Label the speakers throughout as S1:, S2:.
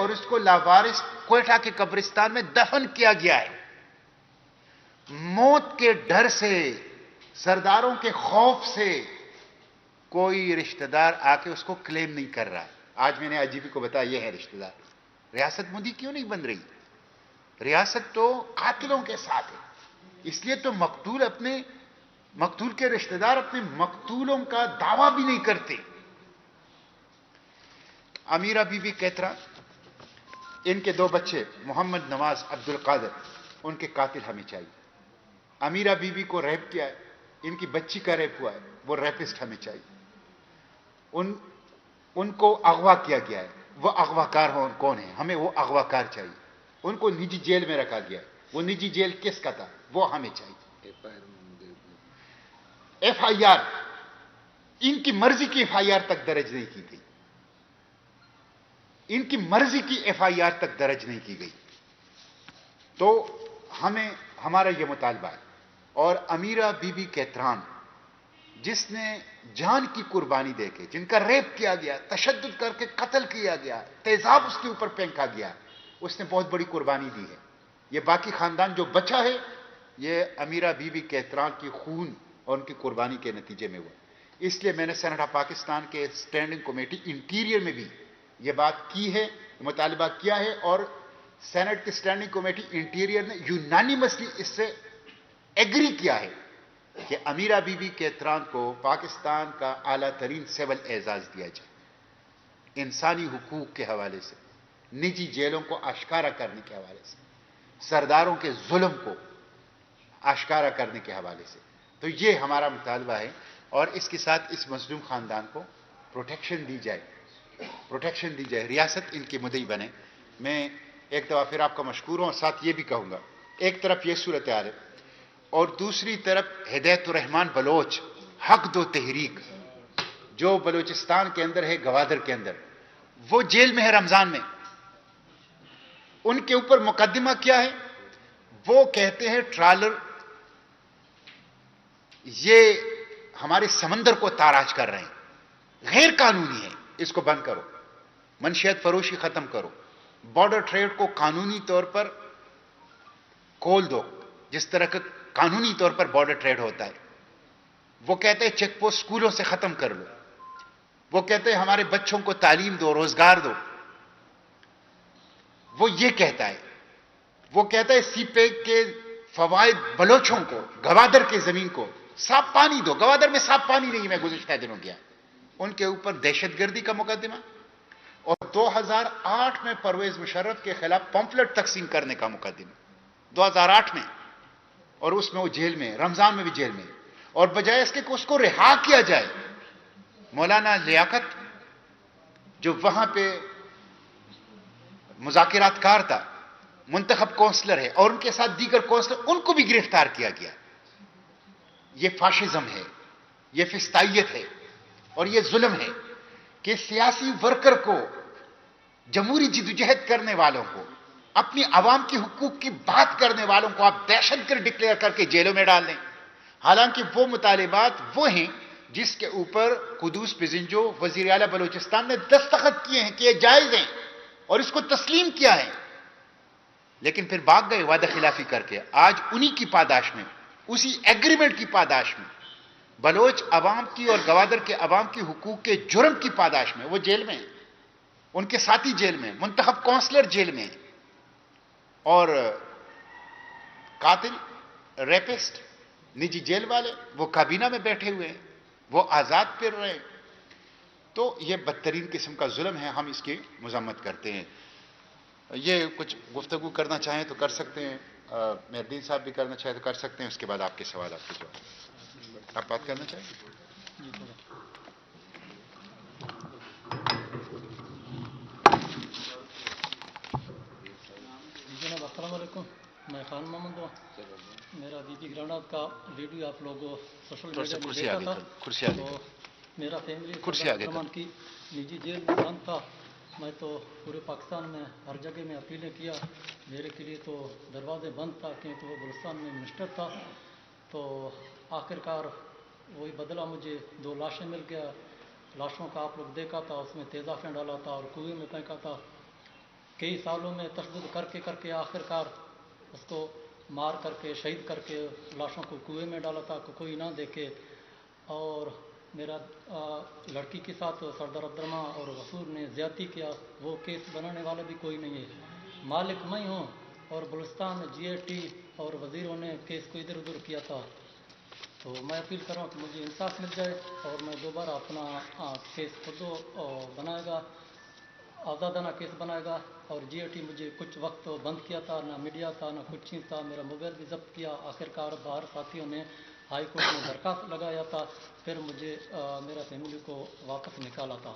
S1: اور اس کو لاوارث کوئٹہ کے قبرستان میں دفن کیا گیا ہے. موت کے ڈر سے، سرداروں کے خوف سے کوئی رشتہ دار آ کے اس کو کلیم نہیں کر رہا ہے. آج میں نے آئی جی پی کو بتایا یہ ہے رشتہ دار. ریاست مودی کیوں نہیں بن رہی؟ ریاست تو قاتلوں کے ساتھ ہے. اس لیے تو مقتول کے رشتہ دار اپنے مقتولوں کا دعویٰ بھی نہیں کرتے. امیرہ بی بی کیترا، ان کے 2 بچے محمد نواز، عبد القادر، ان کے قاتل ہمیں چاہیے. امیرہ بی بی کو ریپ کیا ہے، ان کی بچی کا ریپ ہوا ہے، وہ ریپسٹ ہمیں چاہیے. ان کو اغوا کیا گیا ہے، وہ اغوا کار کون ہے؟ ہمیں وہ اغوا کار چاہیے. ان کو نجی جیل میں رکھا گیا ہے، وہ نجی جیل کس کا تھا؟ وہ ہمیں چاہیے. ایف آئی آر، ان کی مرضی کی ایف آئی آر تک درج نہیں کی گئی. ان کی مرضی کی ایف آئی آر تک درج نہیں کی گئی. تو ہمارا یہ مطالبہ ہے. اور امیرہ بی بی کیتران، جس نے جان کی قربانی دے کے، جن کا ریپ کیا گیا، تشدد کر کے قتل کیا گیا، تیزاب اس کے اوپر پھینکا گیا، اس نے بہت بڑی قربانی دی ہے. یہ باقی خاندان جو بچا ہے، یہ امیرہ بی بی کیتران کی خون اور ان کی قربانی کے نتیجے میں ہوا. اس لیے میں نے سینیٹ آف پاکستان کے اسٹینڈنگ کمیٹی انٹیریئر میں بھی یہ بات کی ہے، مطالبہ کیا ہے، اور سینٹ کی اسٹینڈنگ کمیٹی انٹیریئر نے یونانیمسلی اس سے ایگری کیا ہے کہ امیرہ بی بی کیتران کو پاکستان کا اعلیٰ ترین سول اعزاز دیا جائے. انسانی حقوق کے حوالے سے، نجی جیلوں کو آشکارا کرنے کے حوالے سے، سرداروں کے ظلم کو آشکارا کرنے کے حوالے سے. تو یہ ہمارا مطالبہ ہے، اور اس کے ساتھ اس مظلوم خاندان کو پروٹیکشن دی جائے. ریاست ان کی مدعی بنے. میں ایک دفعہ پھر آپ کا مشکور ہوں، اور ساتھ یہ بھی کہوں گا، ایک طرف یہ صورتحال ہے اور دوسری طرف ہدایت الرحمان بلوچ حق دو تحریک، جو بلوچستان کے اندر ہے، گوادر کے اندر، وہ جیل میں ہے رمضان میں. ان کے اوپر مقدمہ کیا ہے؟ وہ کہتے ہیں ٹرالر یہ ہمارے سمندر کو تاراج کر رہے ہیں، غیر قانونی ہے، اس کو بند کرو، منشیات فروشی ختم کرو، بارڈر ٹریڈ کو قانونی طور پر کھول دو جس طرح کا قانونی طور پر بارڈر ٹریڈ ہوتا ہے. وہ کہتے ہیں چیک پوسٹ اسکولوں سے ختم کر لو. وہ کہتے ہیں ہمارے بچوں کو تعلیم دو، روزگار دو. وہ یہ کہتا ہے. وہ کہتا ہے سی پیک کے فوائد بلوچوں کو، گوادر کی زمین کو صاف پانی دو. گوادر میں صاف پانی نہیں. میں گزشتہ دنوں گیا، ان کے اوپر دہشت گردی کا مقدمہ، اور 2008 میں پرویز مشرف کے خلاف پمفلٹ تقسیم کرنے کا مقدمہ، 2008 میں، اور اس میں وہ جیل میں، رمضان میں بھی جیل میں. اور بجائے اس کے کہ اس کو رہا کیا جائے، مولانا لیاقت جو وہاں پہ مذاکرات کار تھا، منتخب کونسلر ہے، اور ان کے ساتھ دیگر کونسلر، ان کو بھی گرفتار کیا گیا. یہ فاشزم ہے، یہ فسطائیت ہے، اور یہ ظلم ہے کہ سیاسی ورکر کو، جمہوری جدوجہد کرنے والوں کو، اپنی عوام کی حقوق کی بات کرنے والوں کو آپ دہشت گرد ڈکلیئر کر کے جیلوں میں ڈال دیں. حالانکہ وہ مطالبات وہ ہیں جس کے اوپر قدوس پزنجو وزیر اعلیٰ بلوچستان نے دستخط کیے ہیں کہ یہ جائز ہیں، اور اس کو تسلیم کیا ہے. لیکن پھر بھاگ گئے وعدہ خلافی کر کے. آج انہی کی پاداش میں، اسی ایگریمنٹ کی پاداش میں، بلوچ عوام کی اور گوادر کے عوام کی حقوق کے جرم کی پاداش میں وہ جیل میں ہیں، ان کے ساتھی جیل میں، منتخب کونسلر جیل میں، اور قاتل، ریپسٹ، نجی جیل والے وہ کابینہ میں بیٹھے ہوئے ہیں، وہ آزاد پھر رہے ہیں. تو یہ بدترین قسم کا ظلم ہے. ہم اس کی مذمت کرتے ہیں. یہ کچھ گفتگو کرنا چاہیں تو کر سکتے ہیں، مہردین صاحب بھی کرنا چاہیں تو کر سکتے ہیں. اس کے بعد آپ کے سوالات کے جواب. آپ بات کرنا چاہیں؟
S2: جناب السلام علیکم. میں خان محمد ہوں. میرا بی بی گرانڈ کا ویڈیو آپ لوگ سوشل میڈیا میں دیکھا تھا. تو میرا فیملی رحمان کی نجی جیل میں بند تھا. میں تو پورے پاکستان میں ہر جگہ میں اپیلیں کیا. میرے کے لیے تو دروازے بند تھا کیونکہ وہ بلوچستان میں منسٹر تھا. تو آخر کار وہی بدلہ مجھے 2 لاشیں مل گیا. لاشوں کا آپ لوگ دیکھا تھا، اس میں تیزابیں ڈالا تھا اور کنویں میں پھینکا تھا. کئی سالوں میں تشدد کر کے آخر کار اس کو مار کر کے شہید کر کے لاشوں کو کنویں میں ڈالا تھا کہ کوئی نہ دیکھے. اور میرا لڑکی کے ساتھ سردار عبدالرحمان اور غفور نے زیادتی کیا. وہ کیس بنانے والا بھی کوئی نہیں ہے, مالک میں ہوں. اور بلوچستان جی اے ٹی اور وزیروں نے کیس کو ادھر ادھر کیا تھا. تو میں اپیل کر رہا ہوں کہ مجھے انصاف مل جائے اور میں دوبارہ اپنا کیس خود بنائے گا, آزادانہ کیس بنائے گا. اور جی اے ٹی مجھے کچھ وقت بند کیا تھا, نہ میڈیا تھا نہ کچھ چیز تھا, میرا موبائل بھی ضبط کیا. آخر کار باہر ساتھیوں نے ہائی کورٹ میں درخواست لگایا تھا, پھر مجھے میرا فیملی کو واپس نکالا تھا.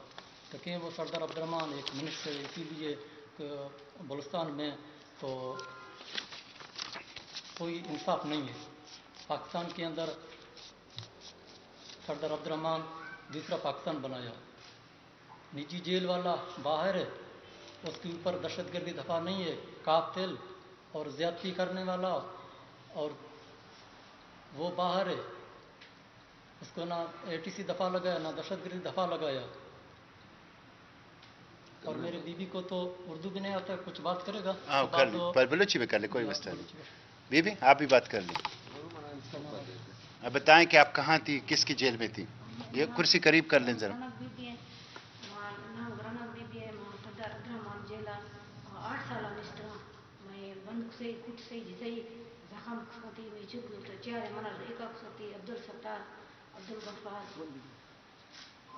S2: تو کہ وہ سردار عبدالرحمان ایک منسٹر, اسی لیے بلوچستان میں تو کوئی انصاف نہیں ہے. پاکستان کے اندر سردار عبدالرحمان دوسرا پاکستان بنایا. نجی جیل والا باہر ہے, اس کے اوپر دہشت گردی دفعہ نہیں ہے, قاتل اور زیادتی کرنے والا, اور وہ باہر ہے, اس کو نہ اے ٹی سی دفعہ لگایا نہ دہشت گردی دفعہ لگایا. اور میرے بیوی کو تو اردو بھی نہیں آتا, کچھ بات کرے گا.
S1: پر بلوچی میں کر لے, کوئی مسئلہ نہیں. بیوی آپ بھی بات کر لیں. اب بتائیں کہ آپ کہاں تھی, کس کی جیل میں تھی. یہ کرسی قریب کر لیں ذرا.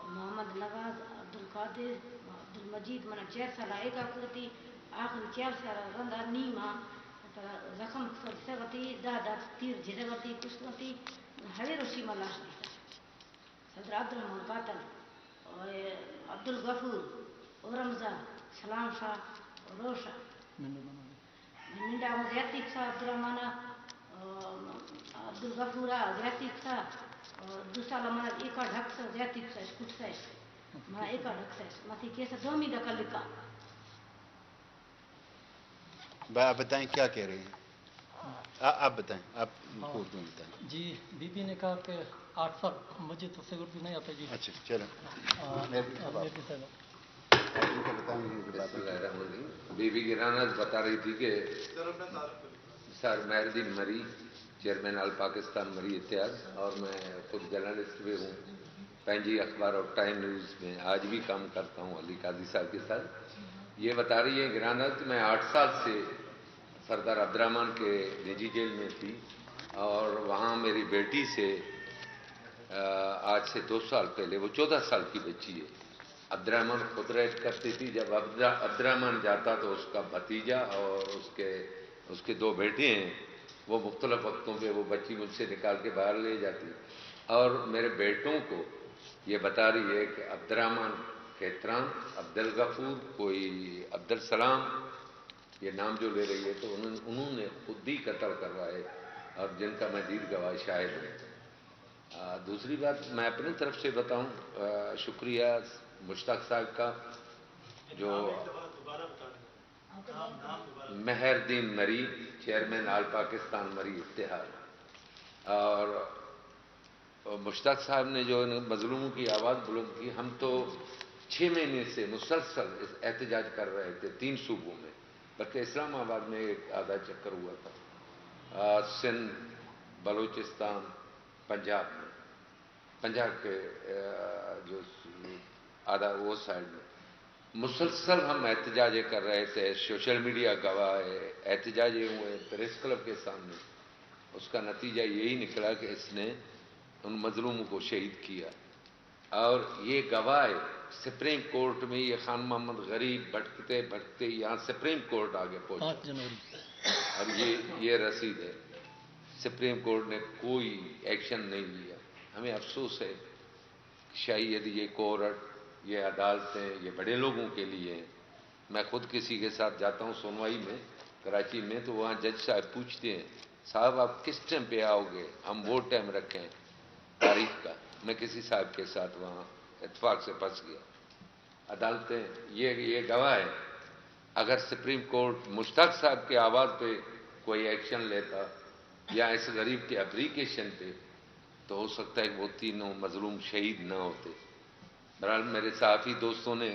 S3: محمد نواز عبد القادر عبد المجید من 4 سال ایک آخرتی آخر 4 سال رندا نیما زخم سگتی دادا تیر جزگتی کشتی ہری روشی ملاش دیتا. صدر عبدالرحمان قاتل اور عبد الغفور اور رمضان سلام شاہ روشا منڈا زیادتی تھا. عبدالرحمان عبد الغفور زیادتی تھا. دو سال ہمارا ایک ڈھک سے زیادتی تھا کچھ سے میں ایک ڈھک سے متی کیسے دومی دکل لکھا.
S1: آپ بتائیں کیا کہہ رہے ہیں, آپ بتائیں, آپ اردو میں بتائیں.
S2: جی بی بی نے کہا کہ 8 سال, مجھے تو سے اردو نہیں آتا جی.
S1: اچھا چلو
S4: بی بی گرانا بتا رہی تھی کہ سر مہردین مری, چیئرمین آل پاکستان مری اتحاد, اور میں خود جرنلسٹ بھی ہوں. پنجی اخبار اور ٹائم نیوز میں آج بھی کام کرتا ہوں علی قاضی صاحب کے ساتھ. یہ بتا رہی ہے گرانا کہ میں 8 سال سے سردار عبدالرحمان کے نجی جیل میں تھی, اور وہاں میری بیٹی سے آج سے 2 سال پہلے, وہ 14 سال کی بچی ہے, عبدالرحمان خود رہٹ کرتی تھی. جب عبدالرحمان جاتا تو اس کا بھتیجا اور اس کے 2 بیٹے ہیں, وہ مختلف وقتوں پہ وہ بچی مجھ سے نکال کے باہر لے جاتی. اور میرے بیٹوں کو یہ بتا رہی ہے کہ عبدالرحمان کیتران, عبد الغفور, کوئی عبد السلام, یہ نام جو لے رہی ہے تو انہوں نے خود ہی قتل کروائے, اور جن کا میں دیر گواہ شاہد ہوں. دوسری بات میں اپنی طرف سے بتاؤں, شکریہ مشتاق صاحب کا, جو مہردین مری, چیئرمین آل پاکستان مری اتحاد, اور مشتاق صاحب نے جو مظلوموں کی آواز بلند کی. ہم تو 6 مہینے سے مسلسل احتجاج کر رہے تھے 3 صوبوں میں, بلکہ اسلام آباد میں ایک آدھا چکر ہوا تھا, سندھ, بلوچستان, پنجاب میں, پنجاب کے جو آدھا وہ سائڈ میں مسلسل ہم احتجاج کر رہے تھے. سوشل میڈیا گواہ ہے, احتجاج ہوئے پریس کلب کے سامنے. اس کا نتیجہ یہی نکلا کہ اس نے ان مظلوموں کو شہید کیا. اور یہ گواہ ہے سپریم کورٹ میں. یہ خان محمد غریب بھٹکتے بھٹکتے یہاں سپریم کورٹ آگے پہنچا,
S2: 5 جنوری,
S4: اور یہ رسید ہے. سپریم کورٹ نے کوئی ایکشن نہیں لیا. ہمیں افسوس ہے, شاید یہ کورٹ, یہ عدالتیں یہ بڑے لوگوں کے لیے ہیں. میں خود کسی کے ساتھ جاتا ہوں سنوائی میں کراچی میں, تو وہاں جج صاحب پوچھتے ہیں صاحب آپ کس ٹائم پہ آؤ گے, ہم وہ ٹائم رکھیں تاریخ کا. میں کسی صاحب کے ساتھ وہاں اتفاق سے پھنس گیا. عدالتیں یہ گواہ ہے. اگر سپریم کورٹ مشتاق صاحب کی آواز پہ کوئی ایکشن لیتا یا اس غریب کے اپلیکیشن پہ, تو ہو سکتا ہے وہ 3 مظلوم شہید نہ ہوتے. بہرحال میرے صحافی دوستوں نے